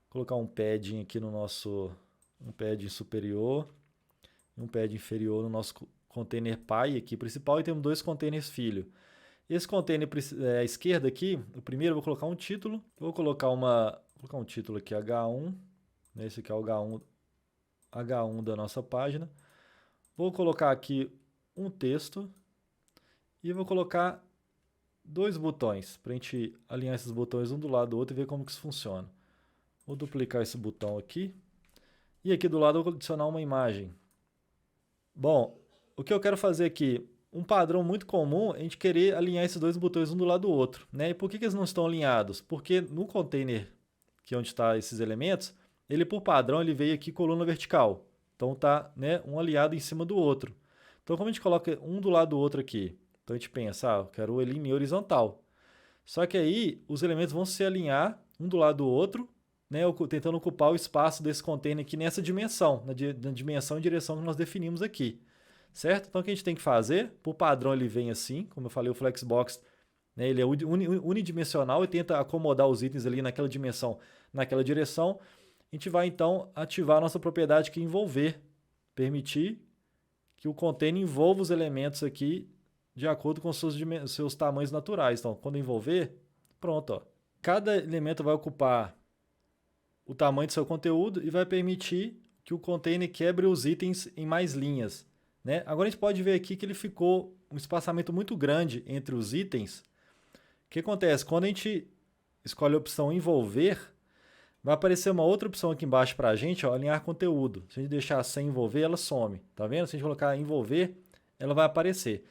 Vou colocar um padding aqui no nosso, um padding superior e um padding inferior no nosso container pai aqui principal e temos 2 containers filho. Esse container à esquerda aqui, o primeiro eu vou colocar um título, vou colocar uma colocar um título aqui, H1. Esse aqui é o H1 da nossa página. Vou colocar aqui um texto e vou colocar 2 botões para a gente alinhar esses botões um do lado do outro e ver como que isso funciona. Vou duplicar esse botão aqui e aqui do lado eu vou adicionar uma imagem. Bom, o que eu quero fazer aqui, um padrão muito comum é a gente querer alinhar esses 2 botões um do lado do outro, né? E por que eles não estão alinhados? Porque no container, que é onde estão esses elementos, ele por padrão ele veio aqui coluna vertical. Então tá, né, um alinhado em cima do outro. Então como a gente coloca um do lado do outro aqui? Então a gente pensa, eu quero ele em horizontal. Só que aí os elementos vão se alinhar um do lado do outro, né, tentando ocupar o espaço desse container aqui nessa dimensão, na dimensão e direção que nós definimos aqui. Certo? Então o que a gente tem que fazer? Por padrão ele vem assim, como eu falei, o Flexbox, né, ele é unidimensional e tenta acomodar os itens ali naquela dimensão, naquela direção. A gente vai então ativar a nossa propriedade que é envolver, permitir que o container envolva os elementos aqui de acordo com seus tamanhos naturais. Então, quando envolver, pronto. Cada elemento vai ocupar o tamanho do seu conteúdo e vai permitir que o container quebre os itens em mais linhas. Né? Agora a gente pode ver aqui que ele ficou um espaçamento muito grande entre os itens. O que acontece? Quando a gente escolhe a opção envolver, vai aparecer uma outra opção aqui embaixo para a gente, alinhar conteúdo. Se a gente deixar sem envolver, ela some. Tá vendo? Se a gente colocar envolver, ela vai aparecer.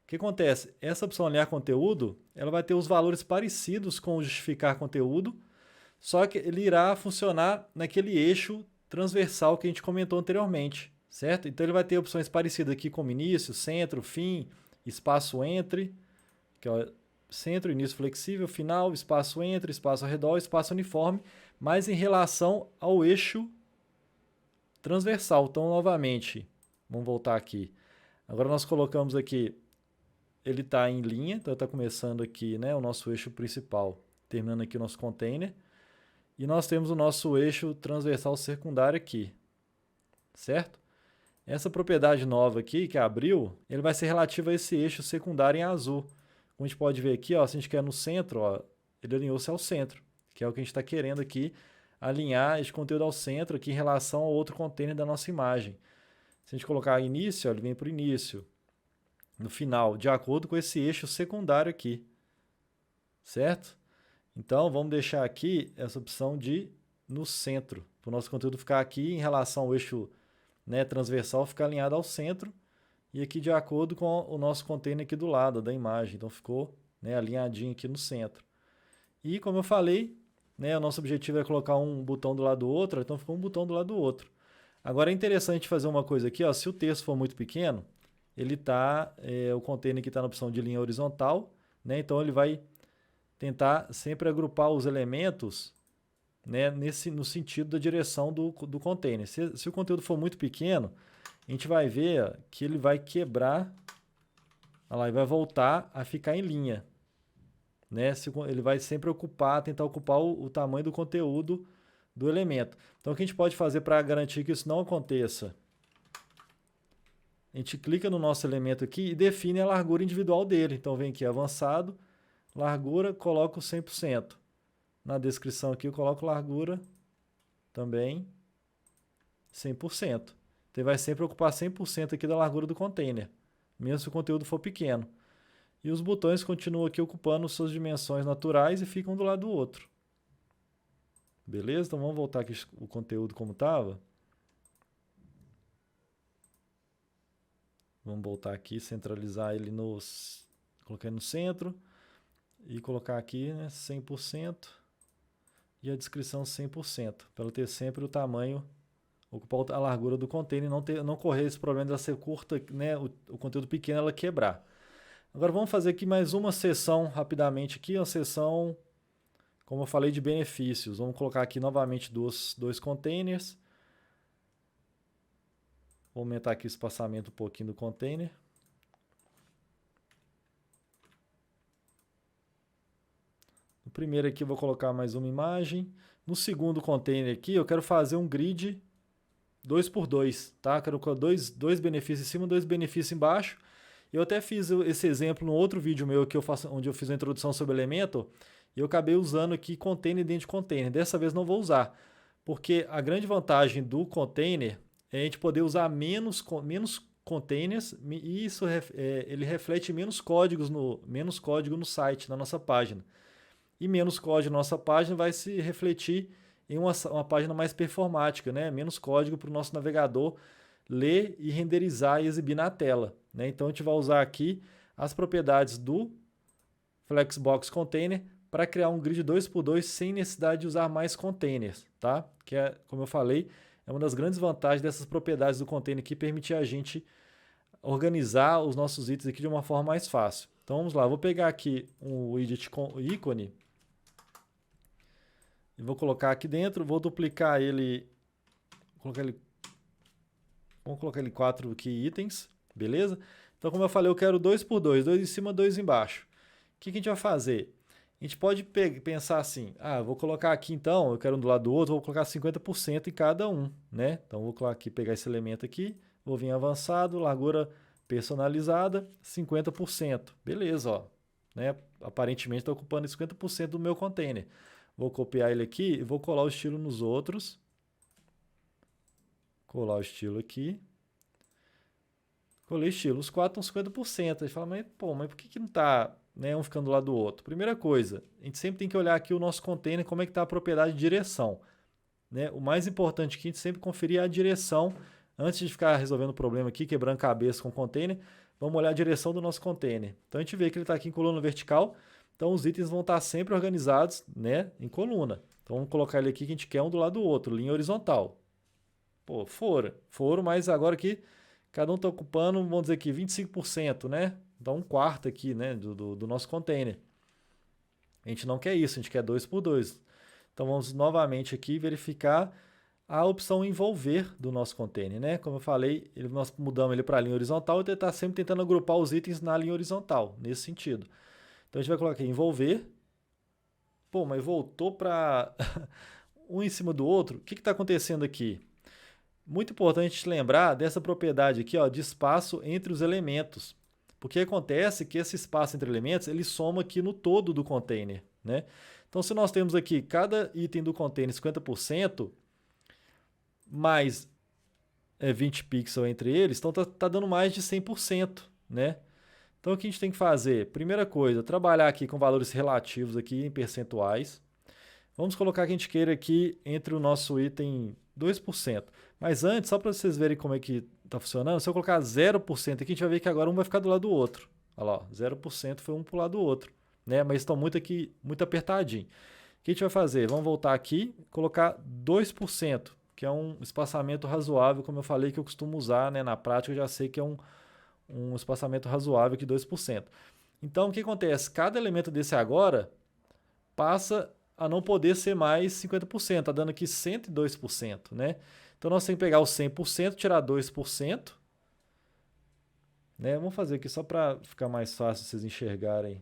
O que acontece? Essa opção alinhar conteúdo, ela vai ter os valores parecidos com o justificar conteúdo, só que ele irá funcionar naquele eixo transversal que a gente comentou anteriormente, certo? Então ele vai ter opções parecidas aqui como início, centro, fim, espaço entre, que é centro, início flexível, final, espaço entre, espaço ao redor, espaço uniforme, mas em relação ao eixo transversal. Então, novamente, vamos voltar aqui. Agora nós colocamos aqui, ele está em linha, então está começando aqui, né, o nosso eixo principal, terminando aqui o nosso container. E nós temos o nosso eixo transversal secundário aqui, certo? Essa propriedade nova aqui, que abriu, ele vai ser relativa a esse eixo secundário em azul. Como a gente pode ver aqui, se a gente quer no centro, ele alinhou-se ao centro, que é o que a gente está querendo aqui, alinhar esse conteúdo ao centro aqui em relação ao outro container da nossa imagem. Se a gente colocar início, ele vem para o início, no final, de acordo com esse eixo secundário aqui, certo? Então, vamos deixar aqui essa opção de no centro, para o nosso conteúdo ficar aqui em relação ao eixo, né, transversal, ficar alinhado ao centro, e aqui de acordo com o nosso container aqui do lado da imagem. Então ficou, né, alinhadinho aqui no centro. E como eu falei, né, o nosso objetivo é colocar um botão do lado do outro, então ficou um botão do lado do outro. Agora é interessante fazer uma coisa aqui, se o texto for muito pequeno, ele tá, o container aqui está na opção de linha horizontal, né, então ele vai tentar sempre agrupar os elementos, né, no sentido da direção do container. Se o conteúdo for muito pequeno, a gente vai ver que ele vai quebrar, olha lá, e vai voltar a ficar em linha. Né? Ele vai sempre tentar ocupar o tamanho do conteúdo do elemento. Então, o que a gente pode fazer para garantir que isso não aconteça? A gente clica no nosso elemento aqui e define a largura individual dele. Então, vem aqui, avançado, largura, coloco 100%. Na descrição aqui eu coloco largura também 100%. Então, vai sempre ocupar 100% aqui da largura do container, mesmo se o conteúdo for pequeno. E os botões continuam aqui ocupando suas dimensões naturais e ficam do lado do outro. Beleza? Então vamos voltar aqui o conteúdo como estava. Vamos voltar aqui, centralizar ele colocar no centro e colocar aqui, né, 100% e a descrição 100%, para ela ter sempre o tamanho, ocupar a largura do container e não correr esse problema de ela ser curta, né, o conteúdo pequeno ela quebrar. Agora vamos fazer aqui mais uma seção rapidamente aqui, uma seção, como eu falei, de benefícios. Vamos colocar aqui novamente dois containers. Vou aumentar aqui o espaçamento um pouquinho do container. No primeiro aqui eu vou colocar mais uma imagem. No segundo container aqui eu quero fazer um grid 2x2, tá? Quero colocar dois benefícios em cima, 2 benefícios embaixo. Eu até fiz esse exemplo no outro vídeo meu que onde eu fiz a introdução sobre elemento, e eu acabei usando aqui container dentro de container. Dessa vez não vou usar, porque a grande vantagem do container é a gente poder usar menos containers e isso ele reflete menos código no site, na nossa página. E menos código na nossa página vai se refletir em uma página mais performática, né? Menos código para o nosso navegador ler e renderizar e exibir na tela, né? Então a gente vai usar aqui as propriedades do Flexbox Container para criar um grid 2x2 sem necessidade de usar mais containers, tá? Que é, como eu falei, é uma das grandes vantagens dessas propriedades do container que permite a gente organizar os nossos itens aqui de uma forma mais fácil. Então vamos lá, vou pegar aqui um widget com ícone e vou colocar aqui dentro, vou duplicar ele, vamos colocar ele 4 aqui itens, beleza? Então como eu falei, eu quero 2x2, 2 em cima, 2 embaixo. O que a gente vai fazer? A gente pode pensar assim, vou colocar aqui então, eu quero um do lado do outro, vou colocar 50% em cada um, né? Então vou colocar aqui, pegar esse elemento aqui, vou vir avançado, largura personalizada, 50%. Beleza, ó. Né? Aparentemente está ocupando 50% do meu container. Vou copiar ele aqui e vou colar o estilo nos outros. Colar o estilo aqui. Colei estilo. Os 4 estão 50%. Aí fala, mas por que não está, né, um ficando do lado do outro? Primeira coisa, a gente sempre tem que olhar aqui o nosso container, como é que está a propriedade de direção. Né? O mais importante aqui é a gente sempre conferir a direção. Antes de ficar resolvendo o problema aqui, quebrando cabeça com o container, vamos olhar a direção do nosso container. Então a gente vê que ele está aqui em coluna vertical, então os itens vão estar sempre organizados, né, em coluna. Então vamos colocar ele aqui que a gente quer um do lado do outro, linha horizontal. Pô, foram, mas agora aqui cada um está ocupando, vamos dizer aqui, 25%, né? Então um quarto aqui, né, do nosso container. A gente não quer isso, a gente quer 2x2. Então vamos novamente aqui verificar a opção envolver do nosso container, né? Como eu falei, nós mudamos ele para a linha horizontal e ele está sempre tentando agrupar os itens na linha horizontal, nesse sentido. Então a gente vai colocar aqui envolver. Pô, mas voltou para um em cima do outro. O que está acontecendo aqui? Muito importante lembrar dessa propriedade aqui, ó, de espaço entre os elementos. Porque acontece que esse espaço entre elementos, ele soma aqui no todo do container, né? Então se nós temos aqui cada item do container 50%, mais 20 pixels entre eles, então tá dando mais de 100%, né? Então o que a gente tem que fazer? Primeira coisa, trabalhar aqui com valores relativos aqui em percentuais. Vamos colocar que a gente queira aqui entre o nosso item 2%. Mas antes, só para vocês verem como é que está funcionando, se eu colocar 0% aqui, a gente vai ver que agora um vai ficar do lado do outro. Olha lá, 0% foi um para o lado do outro, né? Mas estão muito apertadinho. O que a gente vai fazer? Vamos voltar aqui, colocar 2%, que é um espaçamento razoável, como eu falei que eu costumo usar, né? Na prática eu já sei que é um espaçamento razoável de 2%. Então o que acontece? Cada elemento desse agora passa a não poder ser mais 50%, está dando aqui 102%, né? Então nós temos que pegar o 100%, tirar 2%, né? Vamos fazer aqui só para ficar mais fácil vocês enxergarem.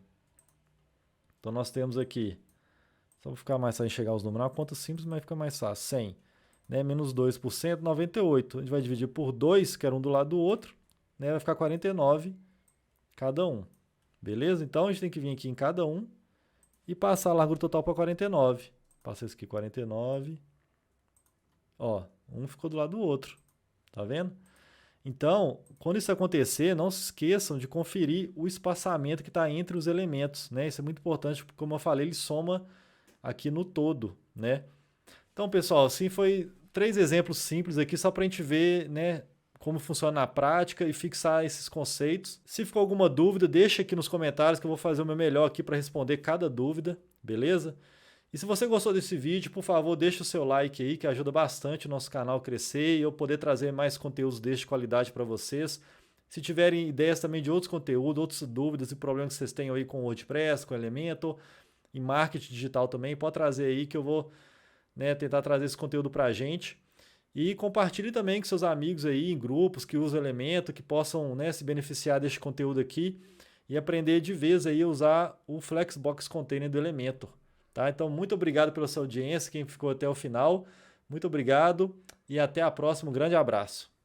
Então nós temos aqui, só para ficar mais fácil enxergar os números, é uma conta simples, mas fica mais fácil, 100, né? Menos 2%, 98. A gente vai dividir por 2, que era um do lado do outro, né? Vai ficar 49 cada um, beleza? Então a gente tem que vir aqui em cada um e passar a largura total para 49. Passa isso aqui, 49. Ó, um ficou do lado do outro. Tá vendo? Então, quando isso acontecer, não se esqueçam de conferir o espaçamento que está entre os elementos, né? Isso é muito importante, porque, como eu falei, ele soma aqui no todo, né? Então, pessoal, assim foi 3 exemplos simples aqui, só para a gente ver, né, como funciona na prática e fixar esses conceitos. Se ficou alguma dúvida, deixa aqui nos comentários que eu vou fazer o meu melhor aqui para responder cada dúvida, beleza? E se você gostou desse vídeo, por favor, deixa o seu like aí, que ajuda bastante o nosso canal a crescer e eu poder trazer mais conteúdos deste qualidade para vocês. Se tiverem ideias também de outros conteúdos, outras dúvidas e problemas que vocês tenham aí com o WordPress, com o Elementor, e marketing digital também, pode trazer aí que eu vou, né, tentar trazer esse conteúdo para a gente. E compartilhe também com seus amigos aí em grupos que usam Elementor, que possam, né, se beneficiar deste conteúdo aqui e aprender de vez aí a usar o Flexbox Container do Elementor. Tá? Então, muito obrigado pela sua audiência, quem ficou até o final. Muito obrigado e até a próxima. Um grande abraço.